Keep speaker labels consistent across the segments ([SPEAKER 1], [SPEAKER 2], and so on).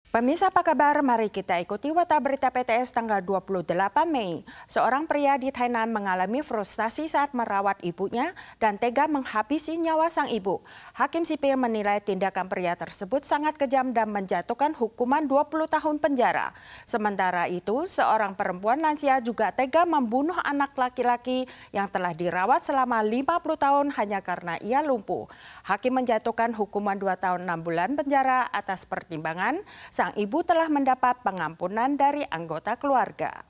[SPEAKER 1] Pemirsa apa kabar? Mari kita ikuti Warta Berita PTS tanggal 28 Mei. Seorang pria di Thailand mengalami frustasi saat merawat ibunya dan tega menghabisi nyawa sang ibu. Hakim sipil menilai tindakan pria tersebut sangat kejam dan menjatuhkan hukuman 20 tahun penjara. Sementara itu, seorang perempuan lansia juga tega membunuh anak laki-laki yang telah dirawat selama 50 tahun hanya karena ia lumpuh. Hakim menjatuhkan hukuman 2 tahun 6 bulan penjara atas pertimbangan sang ibu telah mendapat pengampunan dari anggota keluarga.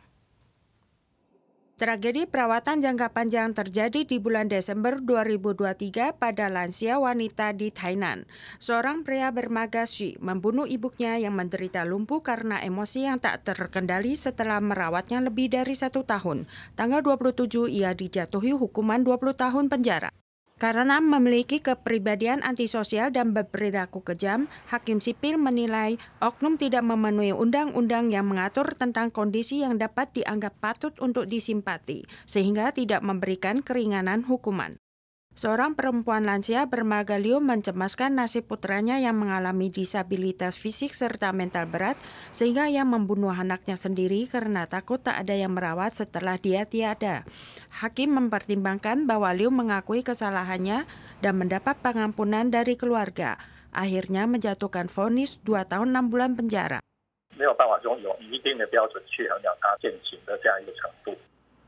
[SPEAKER 1] Tragedi perawatan jangka panjang terjadi di bulan Desember 2023 pada lansia wanita di Thailand. Seorang pria bernama Shi membunuh ibunya yang menderita lumpuh karena emosi yang tak terkendali setelah merawatnya lebih dari 1 tahun. Tanggal 27 ia dijatuhi hukuman 20 tahun penjara. Karena memiliki kepribadian antisosial dan berperilaku kejam, hakim sipil menilai oknum tidak memenuhi undang-undang yang mengatur tentang kondisi yang dapat dianggap patut untuk disimpati, sehingga tidak memberikan keringanan hukuman. Seorang perempuan lansia bernama Galio mencemaskan nasib putranya yang mengalami disabilitas fisik serta mental berat, sehingga ia membunuh anaknya sendiri karena takut tak ada yang merawat setelah dia tiada. Hakim mempertimbangkan bahwa Liu mengakui kesalahannya dan mendapat pengampunan dari keluarga. Akhirnya menjatuhkan vonis 2 tahun 6 bulan penjara.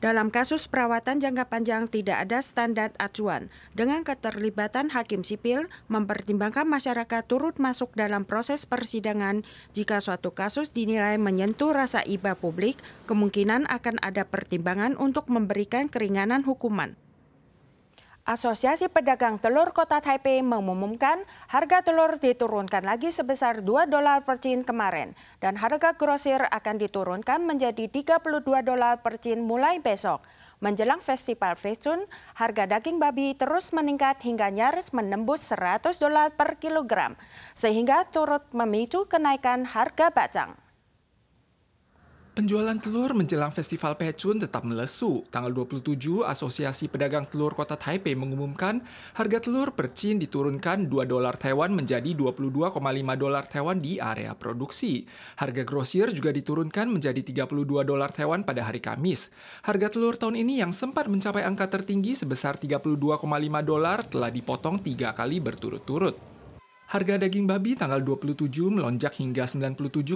[SPEAKER 1] Dalam kasus perawatan jangka panjang tidak ada standar acuan. Dengan keterlibatan hakim sipil, mempertimbangkan masyarakat turut masuk dalam proses persidangan. Jika suatu kasus dinilai menyentuh rasa iba publik, kemungkinan akan ada pertimbangan untuk memberikan keringanan hukuman. Asosiasi Pedagang Telur Kota Taipei mengumumkan harga telur diturunkan lagi sebesar $2 per cin kemarin dan harga grosir akan diturunkan menjadi $32 per cin mulai besok. Menjelang Festival Fescun, harga daging babi terus meningkat hingga nyaris menembus $100 per kilogram, sehingga turut memicu kenaikan harga bacang.
[SPEAKER 2] Penjualan telur menjelang Festival Fescun tetap melesu. Tanggal 27, Asosiasi Pedagang Telur Kota Taipei mengumumkan harga telur per cin diturunkan $2 Taiwan menjadi $22,5 Taiwan di area produksi. Harga grosir juga diturunkan menjadi $32 Taiwan pada hari Kamis. Harga telur tahun ini yang sempat mencapai angka tertinggi sebesar $32,5 telah dipotong 3 kali berturut-turut. Harga daging babi tanggal 27 melonjak hingga $97,15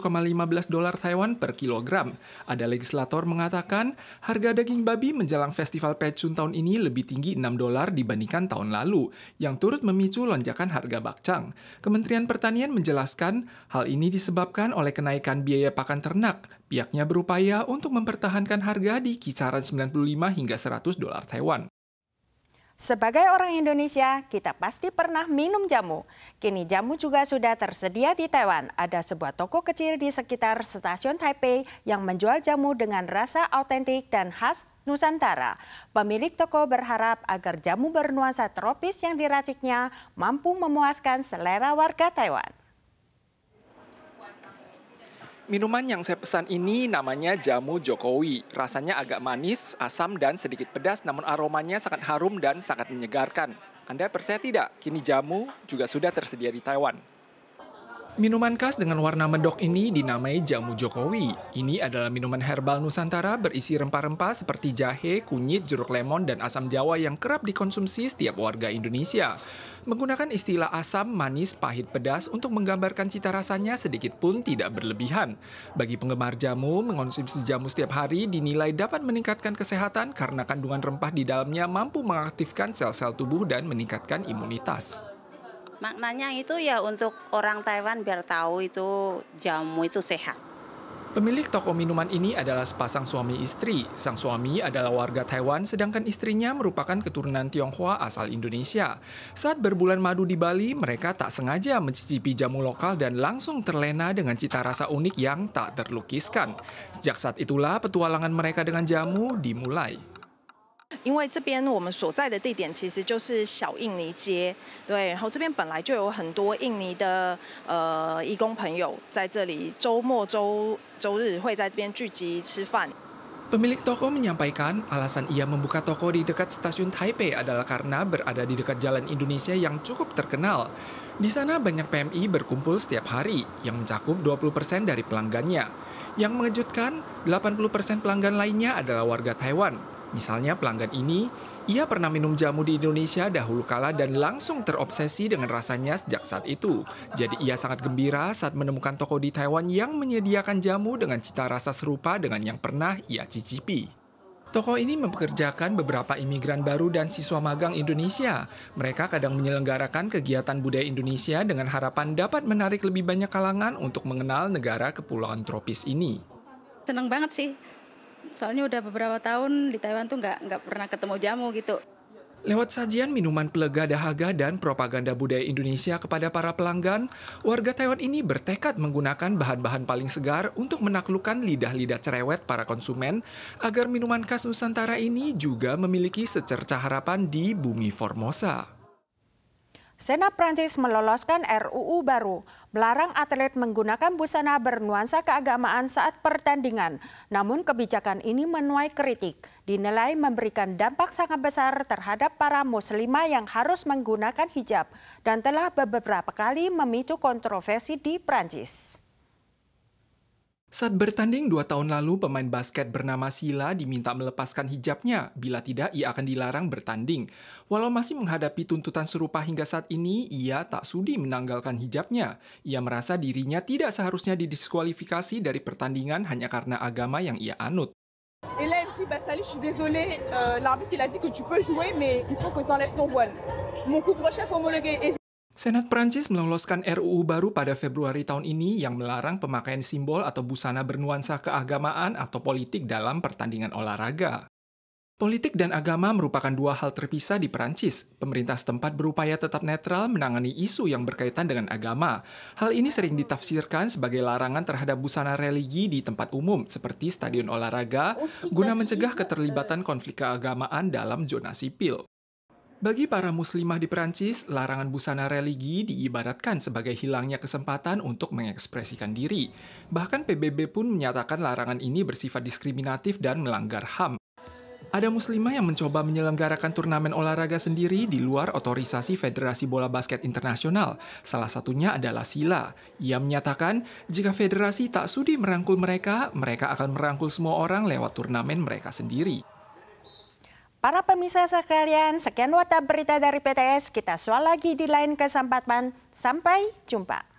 [SPEAKER 2] Taiwan per kilogram. Ada legislator mengatakan harga daging babi menjelang Festival Fescun tahun ini lebih tinggi $6 dibandingkan tahun lalu, yang turut memicu lonjakan harga bakcang. Kementerian Pertanian menjelaskan hal ini disebabkan oleh kenaikan biaya pakan ternak. Pihaknya berupaya untuk mempertahankan harga di kisaran $95 hingga $100 Taiwan.
[SPEAKER 1] Sebagai orang Indonesia, kita pasti pernah minum jamu. Kini jamu juga sudah tersedia di Taiwan. Ada sebuah toko kecil di sekitar stasiun Taipei yang menjual jamu dengan rasa autentik dan khas Nusantara. Pemilik toko berharap agar jamu bernuansa tropis yang diraciknya mampu memuaskan selera warga Taiwan.
[SPEAKER 2] Minuman yang saya pesan ini namanya jamu Jokowi. Rasanya agak manis, asam, dan sedikit pedas, namun aromanya sangat harum dan sangat menyegarkan. Anda percaya tidak? Kini jamu juga sudah tersedia di Taiwan. Minuman khas dengan warna medok ini dinamai jamu Jokowi. Ini adalah minuman herbal Nusantara berisi rempah-rempah seperti jahe, kunyit, jeruk lemon, dan asam jawa yang kerap dikonsumsi setiap warga Indonesia. Menggunakan istilah asam, manis, pahit, pedas untuk menggambarkan cita rasanya sedikit pun tidak berlebihan. Bagi penggemar jamu, mengonsumsi jamu setiap hari dinilai dapat meningkatkan kesehatan karena kandungan rempah di dalamnya mampu mengaktifkan sel-sel tubuh dan meningkatkan imunitas.
[SPEAKER 3] Maknanya itu ya untuk orang Taiwan biar tahu itu jamu itu sehat.
[SPEAKER 2] Pemilik toko minuman ini adalah sepasang suami istri. Sang suami adalah warga Taiwan, sedangkan istrinya merupakan keturunan Tionghoa asal Indonesia. Saat berbulan madu di Bali, mereka tak sengaja mencicipi jamu lokal dan langsung terlena dengan cita rasa unik yang tak terlukiskan. Sejak saat itulah petualangan mereka dengan jamu dimulai.
[SPEAKER 4] 因为这边我们所在的地点其实就是小印尼街，对，然后这边本来就有很多印尼的移工朋友在这里，周末周日会在这边聚集吃饭。
[SPEAKER 2] Pemilik toko menyampaikan alasan ia membuka toko di dekat stasiun Taipei adalah karena berada di dekat Jalan Indonesia yang cukup terkenal. Di sana banyak PMI berkumpul setiap hari yang mencakup 20% dari pelanggannya. Yang mengejutkan, 80% pelanggan lainnya adalah warga Taiwan. Misalnya pelanggan ini, ia pernah minum jamu di Indonesia dahulu kala dan langsung terobsesi dengan rasanya sejak saat itu. Jadi ia sangat gembira saat menemukan toko di Taiwan yang menyediakan jamu dengan cita rasa serupa dengan yang pernah ia cicipi. Toko ini mempekerjakan beberapa imigran baru dan siswa magang Indonesia. Mereka kadang menyelenggarakan kegiatan budaya Indonesia dengan harapan dapat menarik lebih banyak kalangan untuk mengenal negara kepulauan tropis ini.
[SPEAKER 5] Seneng banget sih, soalnya udah beberapa tahun di Taiwan tuh nggak pernah ketemu jamu gitu.
[SPEAKER 2] Lewat sajian minuman pelega dahaga dan propaganda budaya Indonesia kepada para pelanggan, warga Taiwan ini bertekad menggunakan bahan-bahan paling segar untuk menaklukkan lidah-lidah cerewet para konsumen agar minuman khas Nusantara ini juga memiliki secercah harapan di bumi Formosa.
[SPEAKER 1] Senat Prancis meloloskan RUU baru, melarang atlet menggunakan busana bernuansa keagamaan saat pertandingan. Namun kebijakan ini menuai kritik, dinilai memberikan dampak sangat besar terhadap para muslimah yang harus menggunakan hijab dan telah beberapa kali memicu kontroversi di Prancis.
[SPEAKER 2] Saat bertanding 2 tahun lalu, pemain basket bernama Sila diminta melepaskan hijabnya. Bila tidak, ia akan dilarang bertanding. Walau masih menghadapi tuntutan serupa hingga saat ini, ia tak sudi menanggalkan hijabnya. Ia merasa dirinya tidak seharusnya didiskualifikasi dari pertandingan hanya karena agama yang ia anut.
[SPEAKER 6] Et là, elle me dit, bah Salih, je suis désolée, l'arbitre il a dit que tu peux jouer, mais il faut que tu enlèves ton voile. Mon couvre-chef homologué.
[SPEAKER 2] Senat Prancis meloloskan RUU baru pada Februari tahun ini yang melarang pemakaian simbol atau busana bernuansa keagamaan atau politik dalam pertandingan olahraga. Politik dan agama merupakan dua hal terpisah di Prancis. Pemerintah setempat berupaya tetap netral menangani isu yang berkaitan dengan agama. Hal ini sering ditafsirkan sebagai larangan terhadap busana religi di tempat umum seperti stadion olahraga guna mencegah keterlibatan konflik keagamaan dalam zona sipil. Bagi para muslimah di Perancis, larangan busana religi diibaratkan sebagai hilangnya kesempatan untuk mengekspresikan diri. Bahkan PBB pun menyatakan larangan ini bersifat diskriminatif dan melanggar HAM. Ada muslimah yang mencoba menyelenggarakan turnamen olahraga sendiri di luar otorisasi Federasi Bola Basket Internasional. Salah satunya adalah Sila. Ia menyatakan, jika federasi tak sudi merangkul mereka, mereka akan merangkul semua orang lewat turnamen mereka sendiri.
[SPEAKER 1] Para pemirsa sekalian, sekian warta berita dari PTS. Kita soal lagi di lain kesempatan. Sampai jumpa.